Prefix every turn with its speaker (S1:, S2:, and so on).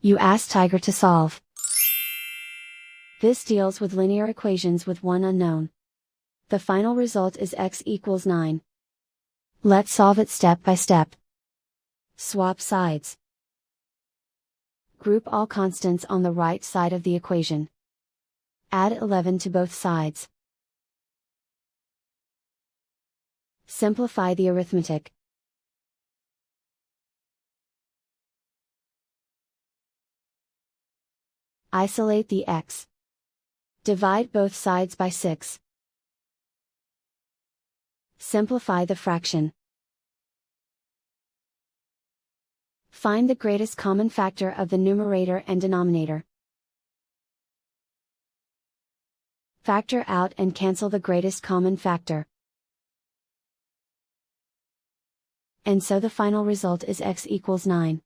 S1: You ask Tiger to solve. This deals with linear equations with one unknown. The final result is x equals 9. Let's solve it step by step. Swap sides. Group all constants on the right side of the equation. Add 11 to both sides. Simplify the arithmetic. Isolate the x. Divide both sides by 6. Simplify the fraction. Find the greatest common factor of the numerator and denominator. Factor out and cancel the greatest common factor. And so the final result is x equals 9.